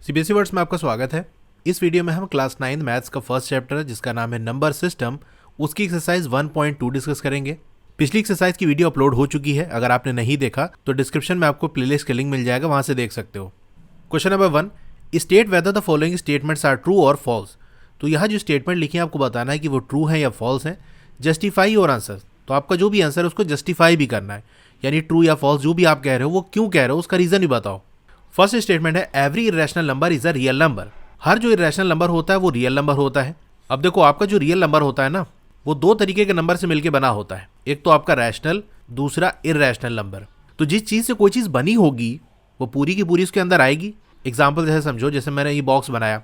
CBSE words में आपका स्वागत है। इस वीडियो में हम क्लास 9 मैथ्स का फर्स्ट चैप्टर जिसका नाम है नंबर सिस्टम, उसकी एक्सरसाइज 1.2 डिस्कस करेंगे। पिछली एक्सरसाइज की वीडियो अपलोड हो चुकी है, अगर आपने नहीं देखा तो डिस्क्रिप्शन में आपको प्लेलिस्ट का लिंक मिल जाएगा, वहां से देख सकते हो। Question number 1, state whether the following statements are true और फॉल्स। तो यहाँ जो स्टेटमेंट लिखी है आपको बताना है कि वो ट्रू है या फॉल्स है। जस्टिफाई योर आंसर, तो आपका जो भी आंसर है उसको जस्टिफाई भी करना है, यानी ट्रू या फॉल्स जो भी आप कह रहे हो वो क्यों कह रहे हो उसका रीजन भी बताओ। फर्स्ट स्टेटमेंट है every irrational number is a real number. हर जो इरेशनल नंबर होता है वो रियल नंबर होता है। अब देखो आपका जो रियल नंबर होता है ना, वो दो तरीके के नंबर से मिलकर बना होता है, एक तो आपका रैशनल, दूसरा इरेशनल नंबर। तो जिस चीज से कोई चीज बनी होगी वो पूरी की पूरी उसके अंदर आएगी। एग्जाम्पल जैसे समझो, जैसे मैंने ये बॉक्स बनाया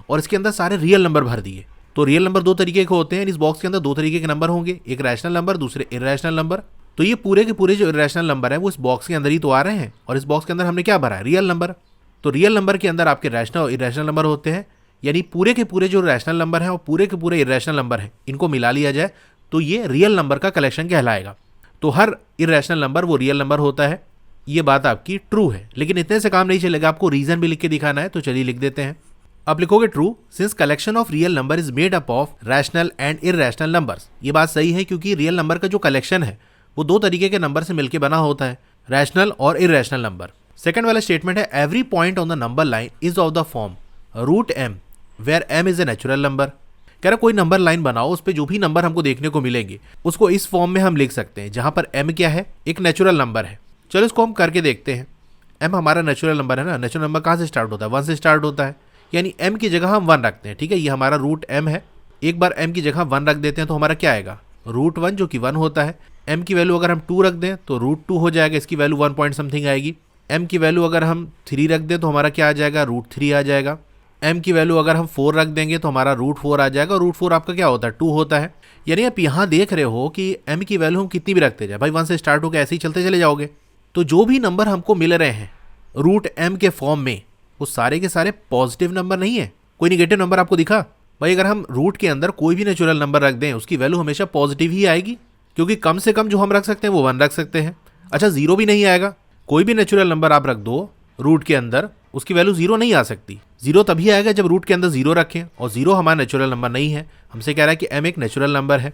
और इसके अंदर सारे रियल नंबर भर दिए, तो रियल नंबर दो तरीके के होते हैं। इस बॉक्स के अंदर दो तरीके के नंबर होंगे, एक रैशनल नंबर, दूसरे इरेशनल नंबर। तो ये पूरे के पूरे जो इरेशनल नंबर है वो इस बॉक्स के अंदर ही तो आ रहे हैं, और इस बॉक्स के अंदर हमने क्या भरा है, रियल नंबर। तो रियल नंबर के अंदर आपके रैशनल और इरेशनल नंबर होते हैं, यानी पूरे के पूरे जो रैशनल नंबर हैं और पूरे के पूरे इरेशनल नंबर हैं, इनको मिला लिया जाए तो ये रियल नंबर का कलेक्शन कहलाएगा। तो हर इरेशनल नंबर वो रियल नंबर होता है। ये बात आपकी ट्रू है, लेकिन इतने से काम नहीं चलेगा, आपको रीजन भी लिख के दिखाना है। तो चलिए लिख देते हैं। अब लिखोगे true since collection of real number is made up of rational and irrational numbers. ये बात सही है क्योंकि रियल नंबर का जो कलेक्शन है वो दो तरीके के नंबर से मिलकर बना होता है, रैशनल और इरेशनल नंबर। सेकंड वाला स्टेटमेंट है every point on the number line is of the form root M where M is a natural number. कह रहा कोई नंबर लाइन बनाओ, उस पर जो भी नंबर हमको देखने को मिलेंगे उसको इस फॉर्म में हम लिख सकते हैं, जहां पर एम क्या है, एक नेचुरल नंबर है। चलो इसको हम करके देखते हैं। एम हमारा नेचुरल नंबर है ना, नेचुरल नंबर कहाँ से स्टार्ट होता है, 1 से स्टार्ट होता है, यानी एम की जगह हम 1 रखते हैं। ठीक है, ये हमारा रूट एम है। एक बार एम की जगह 1 रख देते हैं तो हमारा क्या आएगा, रूट 1 जो कि 1 होता है। एम की वैल्यू अगर हम 2 रख दें तो रूट 2 हो जाएगा, इसकी वैल्यू 1 पॉइंट समथिंग आएगी। एम की वैल्यू अगर हम 3 रख दें तो हमारा क्या आ जाएगा, रूट 3 आ जाएगा। एम की वैल्यू अगर हम 4 रख देंगे तो हमारा रूट 4 आ जाएगा। रूट 4 आपका क्या होता है, 2 होता है। यानी आप यहाँ देख रहे हो कि एम की वैल्यू हम कितनी भी रखते जाए, भाई 1 से स्टार्ट होकर ऐसे ही चलते चले जाओगे, तो जो भी नंबर हमको मिल रहे हैं रूट एम के फॉर्म में वो सारे के सारे पॉजिटिव नंबर नहीं है। कोई निगेटिव नंबर आपको दिखा? भाई अगर हम रूट के अंदर कोई भी नेचुरल नंबर रख दें उसकी वैल्यू हमेशा पॉजिटिव ही आएगी, क्योंकि कम से कम जो हम रख सकते हैं वो 1 रख सकते हैं। अच्छा, 0 भी नहीं आएगा। कोई भी नेचुरल नंबर आप रख दो रूट के अंदर, उसकी वैल्यू 0 नहीं आ सकती। 0 तभी आएगा जब रूट के अंदर 0 रखें, और 0 हमारा नेचुरल नंबर नहीं है। हमसे कह रहा है कि m एक नेचुरल नंबर है,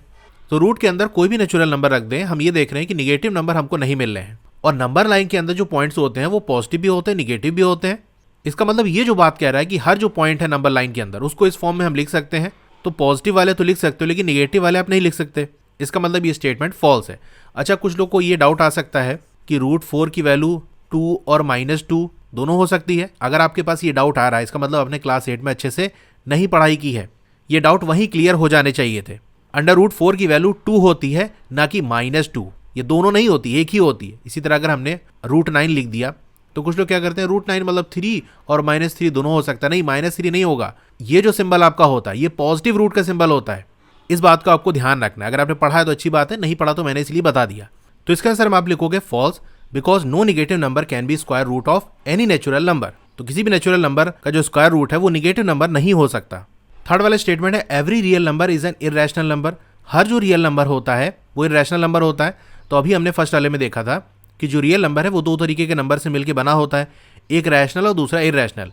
तो रूट के अंदर कोई भी नेचुरल नंबर रख दें, हम ये देख रहे हैं कि निगेटिव नंबर हमको नहीं मिल रहे हैं। और नंबर लाइन के अंदर जो पॉइंट्स होते हैं वो पॉजिटिव भी होते हैं, निगेटिव भी होते हैं। इसका मतलब ये जो बात कह रहा है कि हर जो पॉइंट है नंबर लाइन के अंदर उसको इस फॉर्म में हम लिख सकते हैं। तो पॉजिटिव वाले तो लिख सकते हो, लेकिन निगेटिव वाले आप नहीं लिख सकते। इसका मतलब ये स्टेटमेंट फॉल्स है। अच्छा, कुछ लोग को ये डाउट आ सकता है कि रूट 4 की वैल्यू 2 और -2 दोनों हो सकती है। अगर आपके पास ये डाउट आ रहा है, इसका मतलब आपने क्लास 8 में अच्छे से नहीं पढ़ाई की है। ये डाउट वहीं क्लियर हो जाने चाहिए थे। अंडर रूट 4 की वैल्यू 2 होती है, ना कि -2। ये दोनों नहीं होती, एक ही होती है। इसी तरह अगर हमने रूट 9 लिख दिया तो कुछ लोग क्या करते हैं, रूट 9 मतलब 3 और -3 दोनों हो सकता है। नहीं, -3 नहीं होगा। ये जो सिंबल आपका होता है ये पॉजिटिव रूट का सिंबल होता है। इस बात का आपको ध्यान रखना है। अगर आपने पढ़ा है तो अच्छी बात है, नहीं पढ़ा तो मैंने इसलिए बता दिया। तो इसका आंसर आप लिखोगे false because no negative number can be square root of any natural number. तो किसी भी नेचुरल नंबर का जो स्क्वायर रूट है वो निगेटिव नंबर नहीं हो सकता। थर्ड वाला स्टेटमेंट है every real number is an irrational number. हर जो रियल नंबर होता है वो इरेशनल नंबर होता है। तो अभी हमने फर्स्ट वाले में देखा था कि जो रियल नंबर है वो दो तरीके के नंबर से मिलकर बना होता है, एक रैशनल और दूसरा इरेशनल।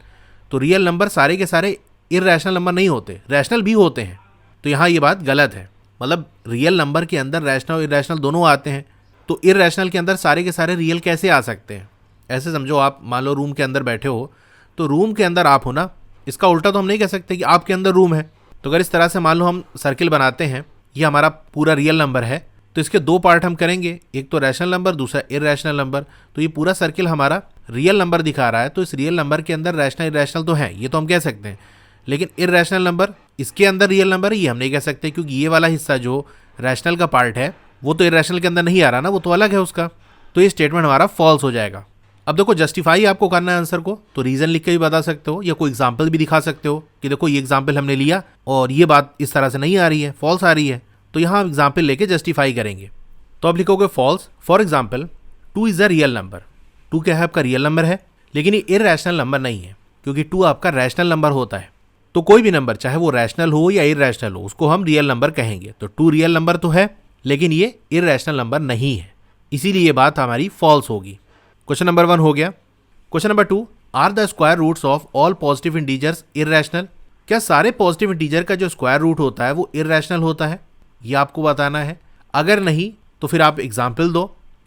तो रियल नंबर सारे के सारे इरेशनल नंबर नहीं होते, रैशनल भी होते हैं। तो यहाँ ये बात गलत है। मतलब रियल नंबर के अंदर रैशनल और इरेशनल दोनों आते हैं, तो इरेशनल के अंदर सारे के सारे रियल कैसे आ सकते हैं? ऐसे समझो, आप मान लो रूम के अंदर बैठे हो, तो रूम के अंदर आप हो ना, इसका उल्टा तो हम नहीं कह सकते कि आपके अंदर रूम है। तो अगर इस तरह से मान लो हम सर्किल बनाते हैं, ये हमारा पूरा रियल नंबर है, तो इसके दो पार्ट हम करेंगे, एक तो रैशनल नंबर, दूसरा इरेशनल नंबर। तो ये पूरा सर्किल हमारा रियल नंबर दिखा रहा है, तो इस रियल नंबर के अंदर रैशनल इरेशनल तो है, ये तो हम कह सकते हैं। लेकिन इरेशनल नंबर इसके अंदर रियल नंबर है, ये हम नहीं कह सकते, क्योंकि ये वाला हिस्सा जो रैशनल का पार्ट है वो तो इरेशनल के अंदर नहीं आ रहा ना, वो तो अलग है उसका। तो ये स्टेटमेंट हमारा फॉल्स हो जाएगा। अब देखो, जस्टिफाई आपको करना है आंसर को, तो रीजन लिख के भी बता सकते हो, या कोई एग्जाम्पल भी दिखा सकते हो कि देखो ये एग्जाम्पल हमने लिया और ये बात इस तरह से नहीं आ रही है, फॉल्स आ रही है। तो यहाँ हम एग्जाम्पल लेके जस्टिफाई करेंगे। तो अब लिखोगे false. For example 2 is a real number. 2 क्या है, आपका रियल नंबर है, लेकिन ये इरेशनल नंबर नहीं है, क्योंकि 2 आपका रैशनल नंबर होता है। तो कोई भी नंबर चाहे वो रैशनल हो या इरेशनल हो उसको हम रियल नंबर कहेंगे। तो 2 रियल नंबर तो है, लेकिन ये इरेशनल नंबर नहीं है, इसीलिए ये बात हमारी फॉल्स होगी। क्वेश्चन नंबर 1 हो गया। Question number 2, are the square roots of all positive integers irrational? क्या सारे पॉजिटिव इंटीजर का जो स्क्वायर रूट होता है वो इररेशनल होता है? ये आपको बताना है। अगर नहीं तो फिर आप एग्जाम्पल दो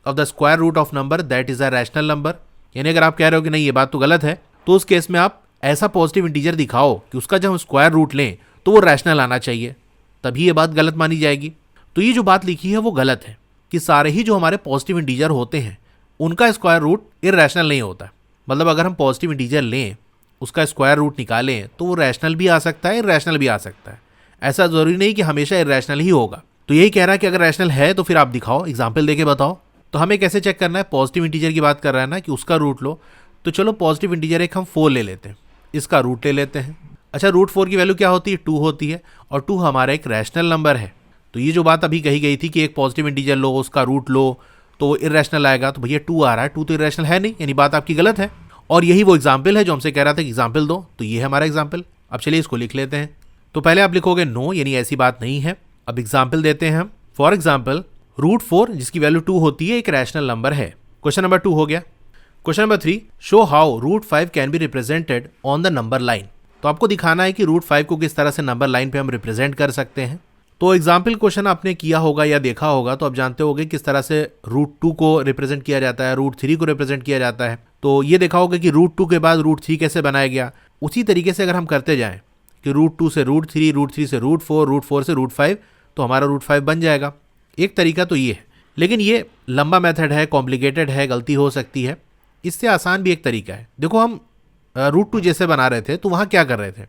of the square root of number that is a rational number. यानी अगर आप कह रहे हो कि नहीं ये बात तो गलत है, तो उस केस में आप ऐसा पॉजिटिव इंटीजर दिखाओ कि उसका जब हम स्क्वायर रूट लें तो वो रैशनल आना चाहिए, तभी ये बात गलत मानी जाएगी। तो ये जो बात लिखी है वो गलत है कि सारे ही जो हमारे पॉजिटिव इंटीजर होते हैं उनका स्क्वायर रूट इररेशनल नहीं होता। मतलब अगर हम पॉजिटिव इंटीजर लें, उसका स्क्वायर रूट निकालें, तो वो रैशनल भी आ सकता है, इररेशनल भी आ सकता है। ऐसा जरूरी नहीं कि हमेशा इररेशनल ही होगा। तो यही कह रहा है कि अगर रैशनल है तो फिर आप दिखाओ, एग्जाम्पल देके बताओ। तो हमें कैसे चेक करना है? पॉजिटिव इंटीजर की बात कर रहा है ना कि उसका रूट लो। तो चलो पॉजिटिव इंटीजर एक हम 4 ले लेते हैं, इसका रूट ले लेते हैं। अच्छा, रूट 4 की वैल्यू क्या होती है? 2 होती है, और 2 हमारा एक रैशनल नंबर है। तो ये जो बात अभी कही गई थी कि एक पॉजिटिव इंटीजर लो, उसका रूट लो तो इररेशनल आएगा, तो भैया 2 आ रहा है, 2 तो इररेशनल है नहीं, यानी बात आपकी गलत है। और यही वो एग्जाम्पल है जो हमसे कह रहा था कि एग्जाम्पल दो। तो ये है हमारा एग्जाम्पल। अब चलिए इसको लिख लेते हैं। तो पहले आप लिखोगे नो, यानी ऐसी बात नहीं है। अब एग्जाम्पल देते हैं हम। फॉर एग्जाम्पल रूट 4 जिसकी वैल्यू 2 होती है एक रैशनल नंबर है। क्वेश्चन नंबर 2 हो गया। Question number 3, show how root 5 can be represented on the number line. तो आपको दिखाना है कि रूट 5 को किस तरह से नंबर लाइन पे हम रिप्रेजेंट कर सकते हैं। तो एग्जाम्पल क्वेश्चन आपने किया होगा या देखा होगा, तो आप जानते होंगे किस तरह से रूट 2 को रिप्रेजेंट किया जाता है, रूट 3 को रिप्रेजेंट किया जाता है। तो ये देखा होगा कि रूट 2 के बाद रूट 3 कैसे बनाया गया। उसी तरीके से अगर हम करते जाएं कि रूट 2 से रूट 3, रूट 3 से रूट 4, रूट 4 से रूट 5, तो हमारा रूट 5 बन जाएगा। एक तरीका तो ये है, लेकिन ये लंबा मेथड है, कॉम्प्लिकेटेड है, गलती हो सकती है। इससे आसान भी एक तरीका है। देखो हम रूट 2 जैसे बना रहे थे तो वहाँ क्या कर रहे थे,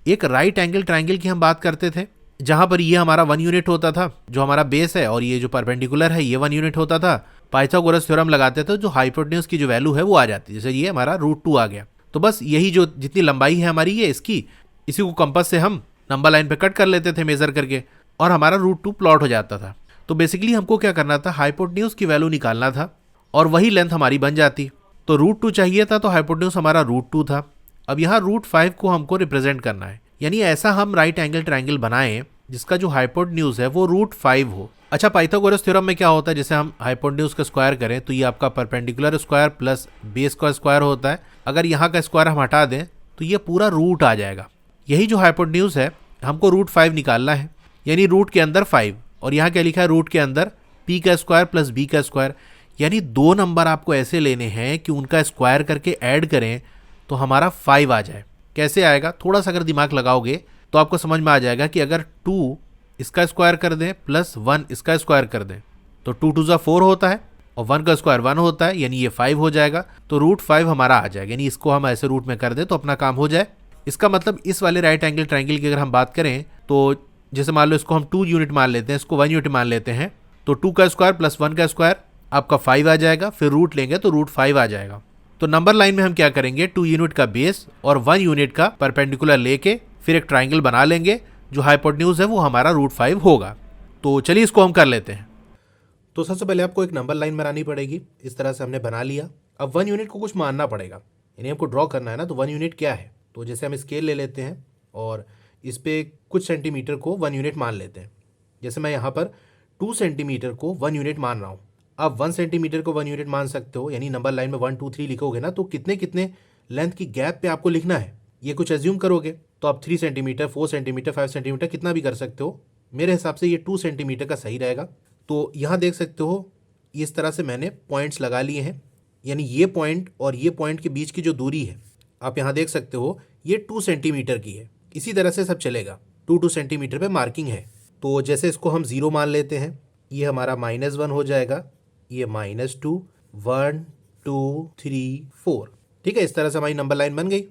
एक राइट एंगल ट्राइंगल की हम बात करते थे, जहां पर ये हमारा 1 यूनिट होता था जो हमारा बेस है, और ये जो परपेंडिकुलर है ये 1 यूनिट होता था। पाइथागोरस थ्योरम लगाते थे, जो हाइपोटेन्यूज की जो वैल्यू है वो आ जाती है। जैसे ये हमारा रूट 2 आ गया, तो बस यही जो जितनी लंबाई है हमारी ये इसकी, इसी को कंपास से हम नंबर लाइन पे कट कर लेते थे मेजर करके, और हमारा रूट 2 प्लॉट हो जाता था। तो बेसिकली हमको क्या करना था, हाइपोटेन्यूज की वैल्यू निकालना था और वही लेंथ हमारी बन जाती। तो रूट 2 चाहिए था, तो हाइपोटेन्यूज हमारा रूट 2 था। अब यहाँ रूट 5 को हमको रिप्रेजेंट करना है, यानी ऐसा हम राइट एंगल ट्राइंगल बनाएं जिसका जो हाइपोटेन्यूज है वो रूट 5 हो। अच्छा, पाइथागोरस थ्योरम में क्या होता है, जैसे हम हाइपोटेन्यूज का स्क्वायर करें तो ये आपका परपेंडिकुलर स्क्वायर प्लस बेस का स्क्वायर होता है। अगर यहाँ का स्क्वायर हम हटा दें तो ये पूरा रूट आ जाएगा। यही जो हाइपोटेन्यूज है हमको रूट 5 निकालना है, यानी रूट के अंदर 5, और यहाँ क्या लिखा है, रूट के अंदर पी का स्क्वायर प्लस बी का स्क्वायर। यानी 2 नंबर आपको ऐसे लेने हैं कि उनका स्क्वायर करके ऐड करें तो हमारा 5 आ जाए। कैसे आएगा, थोड़ा सा अगर दिमाग लगाओगे तो आपको समझ में आ जाएगा कि अगर 2 इसका स्क्वायर कर दें प्लस 1 इसका स्क्वायर कर दें तो 2 2 4 होता है, और 1 का स्क्वायर 1 होता है, यानी ये 5 हो जाएगा। तो रूट 5 हमारा आ जाएगा, यानी इसको हम ऐसे रूट में कर दें तो अपना काम हो जाए। इसका मतलब इस वाले राइट एंगल ट्राइंगल की अगर हम बात करें तो जैसे मान लो इसको हम 2 यूनिट मान लेते हैं, इसको 1 यूनिट मान लेते हैं, तो 2 का स्क्वायर प्लस 1 का स्क्वायर आपका 5 आ जाएगा, फिर रूट लेंगे तो रूट 5 आ जाएगा। तो नंबर लाइन में हम क्या करेंगे, 2 यूनिट का बेस और 1 यूनिट का परपेंडिकुलर लेके फिर एक ट्राइंगल बना लेंगे, जो हाइपोटेन्यूज है वो हमारा रूट 5 होगा। तो चलिए इसको हम कर लेते हैं। तो सबसे पहले आपको एक नंबर लाइन बनानी पड़ेगी, इस तरह से हमने बना लिया। अब 1 यूनिट को कुछ मानना पड़ेगा, यानी हमको ड्रॉ करना है ना, तो 1 यूनिट क्या है। तो जैसे हम स्केल ले लेते हैं और इस पर कुछ सेंटीमीटर को 1 यूनिट मान लेते हैं। जैसे मैं यहाँ पर 2 सेंटीमीटर को 1 यूनिट मान रहा हूँ। आप 1 सेंटीमीटर को 1 यूनिट मान सकते हो, यानी नंबर लाइन में 1 2 3 लिखोगे ना, तो कितने कितने लेंथ की गैप पे आपको लिखना है ये कुछ एज्यूम करोगे तो आप 3 सेंटीमीटर, 4 सेंटीमीटर, 5 सेंटीमीटर कितना भी कर सकते हो। मेरे हिसाब से ये 2 सेंटीमीटर का सही रहेगा। तो यहाँ देख सकते हो इस तरह से मैंने पॉइंट्स लगा लिए हैं, यानी ये पॉइंट और ये पॉइंट के बीच की जो दूरी है आप यहाँ देख सकते हो ये 2 सेंटीमीटर की है। इसी तरह से सब चलेगा, 2 सेंटीमीटर पे मार्किंग है। तो जैसे इसको हम 0 मान लेते हैं, ये हमारा -1 हो जाएगा, ये -2, 1 2 3 4, ठीक है। इस तरह से हमारी नंबर लाइन बन गई।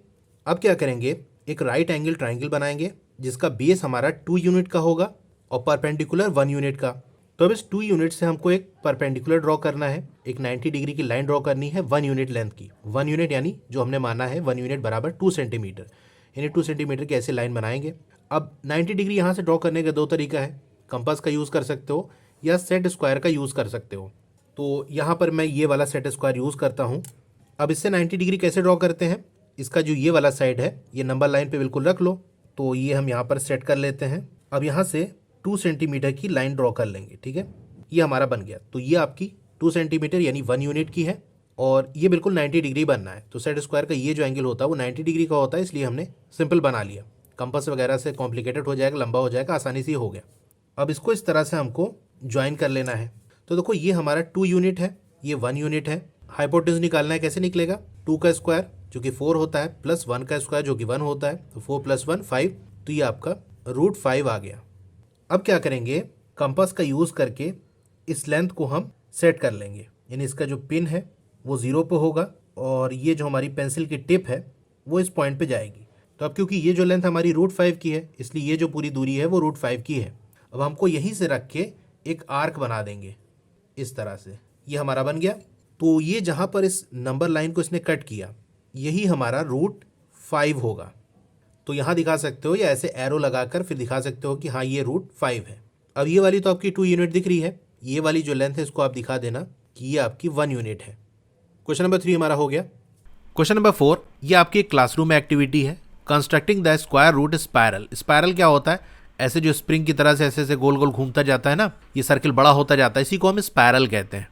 अब क्या करेंगे, एक राइट एंगल ट्राइंगल बनाएंगे जिसका बेस हमारा 2 यूनिट का होगा और परपेंडिकुलर 1 यूनिट का। तो अब इस 2 यूनिट से हमको एक परपेंडिकुलर ड्रॉ करना है, एक 90 डिग्री की लाइन ड्रॉ करनी है 1 यूनिट लेंथ की। 1 यूनिट यानी जो हमने माना है 1 यूनिट बराबर 2 सेंटीमीटर, यानी 2 सेंटीमीटर की ऐसे लाइन बनाएंगे। अब 90 डिग्री यहाँ से ड्रॉ करने का 2 तरीका है, कंपास का यूज़ कर सकते हो या सेट स्क्वायर का यूज़ कर सकते हो। तो यहाँ पर मैं ये वाला सेट स्क्वायर यूज़ करता हूँ। अब इससे 90 डिग्री कैसे ड्रॉ करते हैं, इसका जो ये वाला साइड है ये नंबर लाइन पे बिल्कुल रख लो, तो ये हम यहाँ पर सेट कर लेते हैं। अब यहाँ से 2 सेंटीमीटर की लाइन ड्रॉ कर लेंगे, ठीक है, ये हमारा बन गया। तो ये आपकी 2 सेंटीमीटर यानी 1 यूनिट की है, और ये बिल्कुल 90 डिग्री बनना है। तो सेट स्क्वायर का ये जो एंगल होता है वो 90 डिग्री का होता है, इसलिए हमने सिंपल बना लिया। कंपास वगैरह से कॉम्प्लिकेटेड हो जाएगा, लंबा हो जाएगा, आसानी से हो गया। अब इसको इस तरह से हमको ज्वाइन कर लेना है। तो देखो ये हमारा 2 यूनिट है, ये 1 यूनिट है। हाइपोटेन्यूज निकालना है, कैसे निकलेगा? 2 का स्क्वायर जो कि 4 होता है प्लस 1 का स्क्वायर जो कि 1 होता है, तो 4 + 1 5, तो ये आपका √5 आ गया। अब क्या करेंगे, कंपास का यूज़ करके इस लेंथ को हम सेट कर लेंगे, यानी इसका जो पिन है वो 0 पे होगा और ये जो हमारी पेंसिल की टिप है वो इस पॉइंट पे जाएगी। तो अब क्योंकि ये जो लेंथ हमारी √5 की है, इसलिए ये जो पूरी दूरी है वो √5 की है। अब हमको यहीं से रख के एक आर्क बना देंगे इस तरह से, ये हमारा बन गया। तो ये जहाँ पर इस नंबर लाइन को इसने कट किया, यही हमारा √5 होगा। तो यहाँ दिखा सकते हो या ऐसे एरो लगाकर फिर दिखा सकते हो कि हाँ ये √5 है। अब ये वाली तो आपकी 2 यूनिट दिख रही है, ये वाली जो लेंथ है इसको आप दिखा देना कि ये आपकी 1 यूनिट है। क्वेश्चन नंबर 3 हमारा हो गया। क्वेश्चन नंबर 4, ये आपकी एक क्लासरूम एक्टिविटी है, constructing the square root spiral. Spiral क्या होता है? ऐसे जो स्प्रिंग की तरह से ऐसे ऐसे गोल गोल घूमता जाता है ना, ये सर्किल बड़ा होता जाता है, इसी को हम स्पायरल कहते हैं।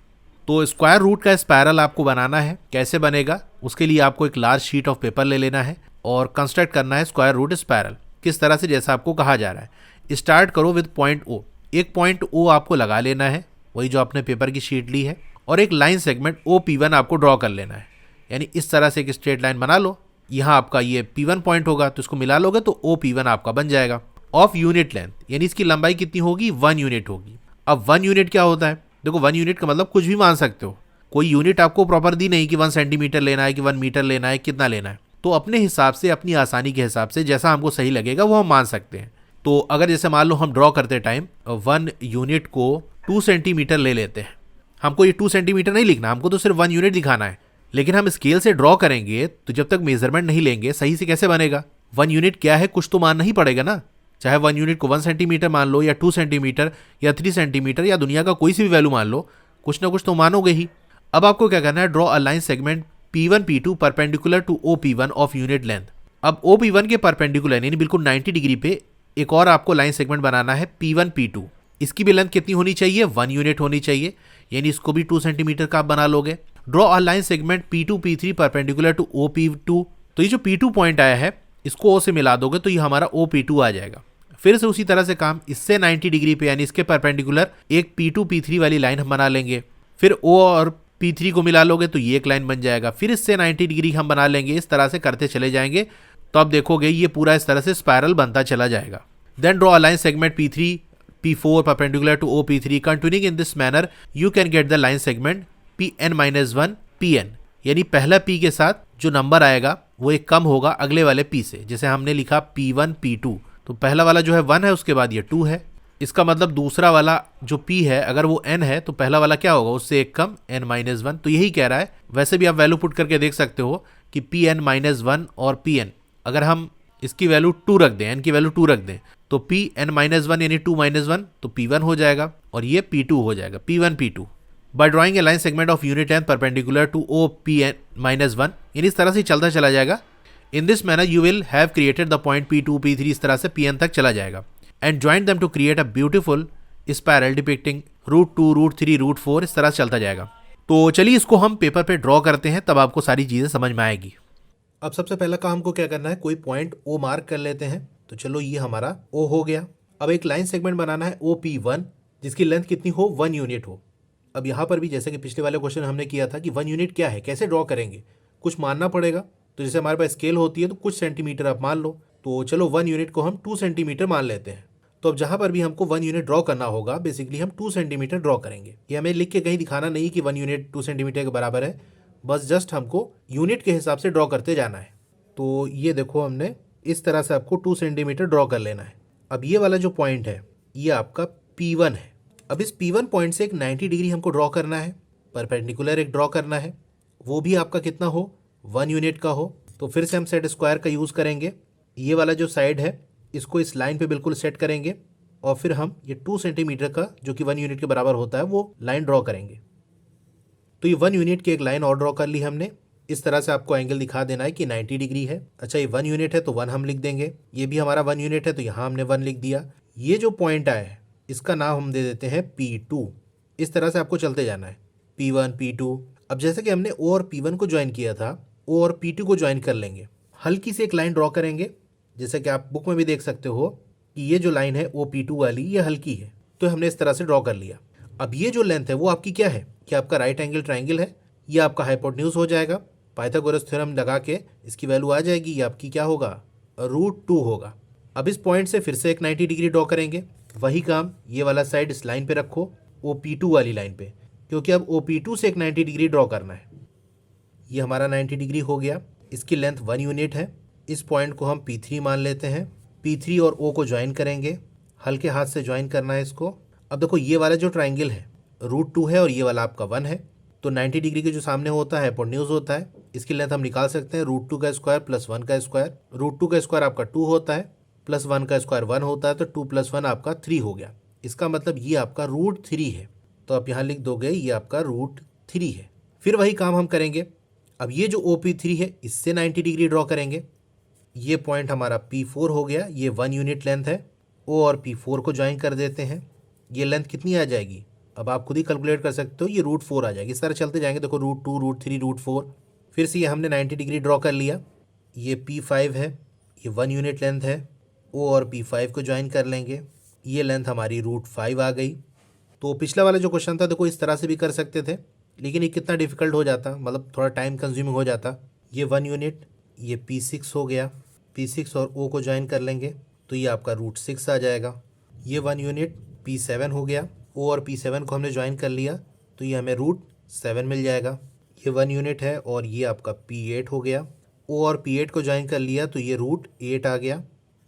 तो स्क्वायर रूट का स्पायरल आपको बनाना है। कैसे बनेगा? उसके लिए आपको एक लार्ज शीट ऑफ पेपर ले लेना है और कंस्ट्रक्ट करना है स्क्वायर रूट स्पायरल। किस तरह से? जैसा आपको कहा जा रहा है। स्टार्ट करो विद पॉइंट O। एक पॉइंट O आपको लगा लेना है, वही जो आपने पेपर की शीट ली है, और एक लाइन सेगमेंट OP1 आपको ड्रॉ कर लेना है। यानी इस तरह से एक स्ट्रेट लाइन बना लो। यहाँ आपका ये P1 पॉइंट होगा, तो इसको मिला लोगे तो OP1 आपका बन जाएगा। ऑफ यूनिट लेंथ, यानी इसकी लंबाई कितनी होगी? 1 यूनिट होगी। अब 1 यूनिट क्या होता है? देखो 1 यूनिट का मतलब कुछ भी मान सकते हो, कोई यूनिट आपको प्रॉपर दी नहीं कि 1 सेंटीमीटर लेना है कि 1 मीटर लेना है, कितना लेना है। तो अपने हिसाब से, अपनी आसानी के हिसाब से जैसा हमको सही लगेगा वो हम मान सकते हैं। तो अगर जैसे मान लो हम ड्रॉ करते टाइम 1 यूनिट को 2 सेंटीमीटर ले लेते हैं, हमको ये 2 सेंटीमीटर नहीं लिखना, हमको तो सिर्फ 1 यूनिट दिखाना है। लेकिन हम स्केल से ड्रॉ करेंगे तो जब तक मेजरमेंट नहीं लेंगे सही से कैसे बनेगा? 1 यूनिट क्या है कुछ तो मानना ही पड़ेगा ना। चाहे 1 यूनिट को 1 सेंटीमीटर मान लो या 2 सेंटीमीटर या 3 सेंटीमीटर या दुनिया का कोई सी भी वैल्यू मान लो, कुछ ना कुछ तो मानोगे ही। अब आपको क्या करना है? Draw a line segment P1 P2 perpendicular to OP1 of unit length. अब OP1 के परपेंडिकुलर यानी बिल्कुल 90 डिग्री पे एक और आपको लाइन सेगमेंट बनाना है P1 P2। इसकी भी लेंथ कितनी होनी चाहिए? 1 यूनिट होनी चाहिए, यानी इसको भी 2 सेंटीमीटर का आप बना लोगे। Draw a line segment P2 P3 perpendicular to OP2। तो ये जो P2 पॉइंट आया है इसको O से मिला दोगे तो ये हमारा OP2 आ जाएगा। फिर से उसी तरह से काम, इससे 90 डिग्री पे यानी इसके परपेंडिकुलर एक P2 P3 वाली लाइन हम बना लेंगे। फिर O और P3 को मिला लोगे तो ये एक लाइन बन जाएगा। फिर इससे 90 डिग्री हम बना लेंगे। इस तरह से करते चले जाएंगे तो आप देखोगे ये पूरा इस तरह से स्पायरल बनता चला जाएगा। Then draw a line segment P3 P4 perpendicular to OP3। Continuing in this manner you can get the line segment Pn-1 Pn, यानी पहला P के साथ जो नंबर आएगा वो एक कम होगा अगले वाले P से। जैसे हमने लिखा P1 P2, तो पहला वाला जो है 1 है, उसके बाद ये 2 है। इसका मतलब दूसरा वाला जो P है अगर वो N है तो पहला वाला क्या होगा? उससे एक कम N-1। तो यही कह रहा है। वैसे भी आप वैल्यू पुट करके देख सकते हो कि Pn-1 और Pn, अगर हम इसकी वैल्यू 2 रख दें, N की वैल्यू 2 रख दें, तो Pn-1 यानी 2-1 तो P1 हो जाएगा और ये P2 हो जाएगा, P1 P2। By drawing a line segment of unit length perpendicular to OPn-1, यानी इस तरह से चलता चला जाएगा। In this manner you will have created the point P2 P3, इस तरह से Pn तक चला जाएगा, and join them to create a beautiful spiral depicting √2 √3 √4, इस तरह से चलता जाएगा। तो चलिए इसको हम पेपर पे ड्रॉ करते हैं, तब आपको सारी चीज़ें समझ में आएगी। अब सबसे पहला काम हमको क्या करना है? कोई पॉइंट O मार्क कर लेते हैं। तो चलो ये हमारा O हो गया। अब एक लाइन सेगमेंट बनाना है OP1 जिसकी लेंथ कितनी हो? 1 यूनिट हो। अब यहाँ पर भी जैसे कि पिछले वाले क्वेश्चन हमने किया था कि 1 यूनिट क्या है, कैसे ड्रॉ करेंगे, कुछ मानना पड़ेगा। तो जैसे हमारे पास स्केल होती है तो कुछ सेंटीमीटर आप मान लो। तो चलो 1 यूनिट को हम 2 सेंटीमीटर मान लेते हैं। तो अब जहाँ पर भी हमको 1 यूनिट ड्रॉ करना होगा बेसिकली हम 2 सेंटीमीटर ड्रॉ करेंगे। ये हमें लिख के कहीं दिखाना नहीं कि 1 यूनिट 2 सेंटीमीटर के बराबर है, बस जस्ट हमको यूनिट के हिसाब से ड्रॉ करते जाना है। तो ये देखो हमने इस तरह से आपको 2 सेंटीमीटर ड्रॉ कर लेना है। अब ये वाला जो पॉइंट है ये आपका P1 है। अब इस P1 पॉइंट से एक 90 डिग्री हमको ड्रॉ करना है, परपेंडिकुलर एक ड्रॉ करना है, वो भी आपका कितना हो? 1 यूनिट का हो। तो फिर से हम सेट स्क्वायर का यूज़ करेंगे। ये वाला जो साइड है इसको इस लाइन पे बिल्कुल सेट करेंगे और फिर हम ये 2 सेंटीमीटर का जो कि 1 यूनिट के बराबर होता है वो लाइन ड्रॉ करेंगे। तो ये 1 यूनिट की एक लाइन और ड्रॉ कर ली हमने। इस तरह से आपको एंगल दिखा देना है कि 90 डिग्री है। अच्छा ये 1 यूनिट है तो 1 हम लिख देंगे, ये भी हमारा 1 यूनिट है तो यहाँ हमने 1 लिख दिया। ये जो पॉइंट आया है इसका नाम हम दे देते हैं P2। इस तरह से आपको चलते जाना है, P1 P2। अब जैसे कि हमने O और P1 को ज्वाइन किया था, O और P2 को ज्वाइन कर लेंगे। हल्की सी एक लाइन ड्रॉ करेंगे, जैसे कि आप बुक में भी देख सकते हो कि ये जो लाइन है OP2 वाली ये हल्की है, तो हमने इस तरह से ड्रॉ कर लिया। अब ये जो लेंथ है वो आपकी क्या है, क्या आपका राइट एंगल ट्राइंगल है, ये आपका हाइपोटेन्यूज हो जाएगा। पाइथागोरस थ्योरम लगा के इसकी वैल्यू आ जाएगी, ये आपकी क्या होगा, √2 होगा। अब इस पॉइंट से फिर से एक 90 डिग्री ड्रॉ करेंगे। वही काम, ये वाला साइड इस लाइन पे रखो, OP2 वाली लाइन पे, क्योंकि अब OP2 से एक 90 डिग्री ड्रॉ करना है। ये हमारा 90 डिग्री हो गया। इसकी लेंथ 1 यूनिट है। इस पॉइंट को हम P3 मान लेते हैं। P3 और O को ज्वाइन करेंगे, हल्के हाथ से ज्वाइन करना है इसको। अब देखो ये वाला जो ट्राइंगल है √2 है और ये वाला आपका 1 है, तो 90 डिग्री के जो सामने होता है हाइपोटेन्यूज होता है। इसकी लेंथ हम निकाल सकते हैं, √2 का स्क्वायर प्लस 1 का स्क्वायर। √2 का स्क्वायर आपका 2 होता है, प्लस 1 का स्क्वायर 1 होता है, तो 2 + 1 आपका 3 हो गया। इसका मतलब ये आपका √3 है, तो आप यहाँ लिख दोगे ये आपका √3 है। फिर वही काम हम करेंगे। अब ये जो OP3 है इससे 90 डिग्री ड्रॉ करेंगे। ये पॉइंट हमारा P4 हो गया, ये 1 यूनिट लेंथ है। O और P4 को ज्वाइन कर देते हैं। ये लेंथ कितनी आ जाएगी, अब आप खुद ही कैलकुलेट कर सकते हो, ये √4 आ जाएगी। इस तरह चलते जाएंगे, देखो √2, √3, √4। फिर से ये हमने 90 डिग्री ड्रॉ कर लिया। ये P5 है, ये 1 यूनिट लेंथ है। O और P5 को ज्वाइन कर लेंगे, ये लेंथ हमारी √5 आ गई। तो पिछला वाला जो क्वेश्चन था देखो इस तरह से भी कर सकते थे, लेकिन ये कितना डिफिकल्ट हो जाता, मतलब थोड़ा टाइम कंज्यूमिंग हो जाता। ये 1 यूनिट, ये P6 हो गया। P6 और O को ज्वाइन कर लेंगे तो ये आपका √6 आ जाएगा। ये 1 यूनिट P7 हो गया। O और P7 को हमने ज्वाइन कर लिया तो ये हमें √7 मिल जाएगा। ये 1 यूनिट है और ये आपका P8 हो गया। O और P8 को ज्वाइन कर लिया तो ये √8 आ गया।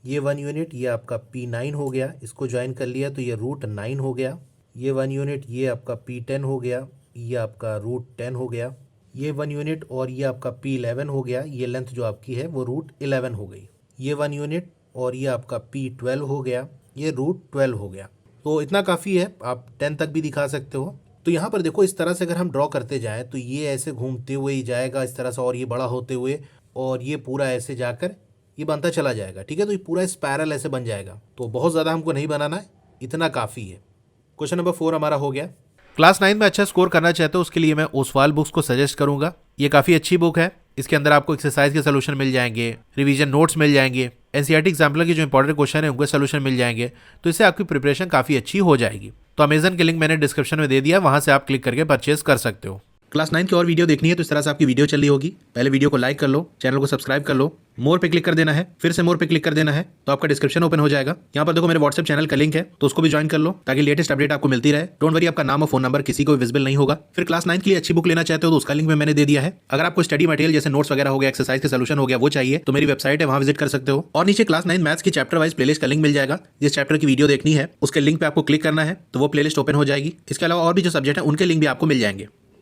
ये 1 यूनिट, ये आपका P9 हो गया, इसको ज्वाइन कर लिया तो ये √9 हो गया। ये 1 यूनिट, ये आपका P10 हो गया, ये आपका √10 हो गया। ये 1 यूनिट और ये आपका P11 हो गया, ये लेंथ जो आपकी है वो √11 हो गई। ये 1 यूनिट और ये आपका P12 हो गया, ये √12 हो गया। तो इतना काफ़ी है, आप 10 तक भी दिखा सकते हो। तो यहाँ पर देखो इस तरह से अगर हम ड्रॉ करते जाएँ तो ये ऐसे घूमते हुए ही जाएगा इस तरह से, और ये बड़ा होते हुए, और ये पूरा ऐसे जाकर ये बनता चला जाएगा। ठीक है, तो ये पूरा स्पायरल ऐसे बन जाएगा। तो बहुत ज़्यादा हमको नहीं बनाना है, इतना काफ़ी है। क्वेश्चन नंबर 4 हमारा हो गया। क्लास 9 में अच्छा स्कोर करना चाहते हो उसके लिए मैं ओसवाल बुक्स को सजेस्ट करूंगा। ये काफ़ी अच्छी बुक है। इसके अंदर आपको एक्सरसाइज के सोल्यूशन मिल जाएंगे, रिवीजन नोट्स मिल जाएंगे, एनसीईआरटी एग्जाम्पलर के जो इंपॉर्टेंट क्वेश्चन है उनके सोल्यूशन मिल जाएंगे। तो इससे आपकी प्रिपरेशन काफ़ी अच्छी हो जाएगी। तो अमेजन के लिंक मैंने डिस्क्रिप्शन में दे दिया, वहां से आप क्लिक करके परचेज कर सकते हो। क्लास 9 की और वीडियो देखनी है तो इस तरह से आपकी वीडियो चल रही होगी। पहले वीडियो को लाइक कर लो, चैनल को सब्सक्राइब कर लो, मोर पे क्लिक कर देना है, फिर से मोर पे क्लिक कर देना है, तो आपका डिस्क्रिप्शन ओपन हो जाएगा। यहाँ पर देखो मेरे व्हाट्सएप चैनल का लिंक है, तो उसको भी ज्वाइन कर लो ताकि लेटेस्ट अपडेट आपको मिलती रहे। डोंट वरी, आपका नाम और फोन नंबर किसी को विजिबल नहीं होगा। फिर क्लास 9 के लिए अच्छी बुक लेना चाहते हो तो उसका लिंक में मैंने दे दिया है। अगर आपको स्टडी मटेरियल जैसे नोट्स वगैरह हो गया, एक्सरसाइज के सोल्यूशन हो गया, वो चाहिए तो मेरी वेबसाइट है, वहां विजिट कर सकते हो। और नीचे क्लास 9 मैथ्स की चैप्टर वाइज प्लेलिस्ट का लिंक मिल जाएगा। जिस चैप्टर की वीडियो देखनी है उसके लिंक पे आपको क्लिक करना है तो वो प्लेलिस्ट ओपन हो जाएगी। इसके अलावा और भी जो सब्जेक्ट है उनके लिंक भी आपको मिल जाएंगे।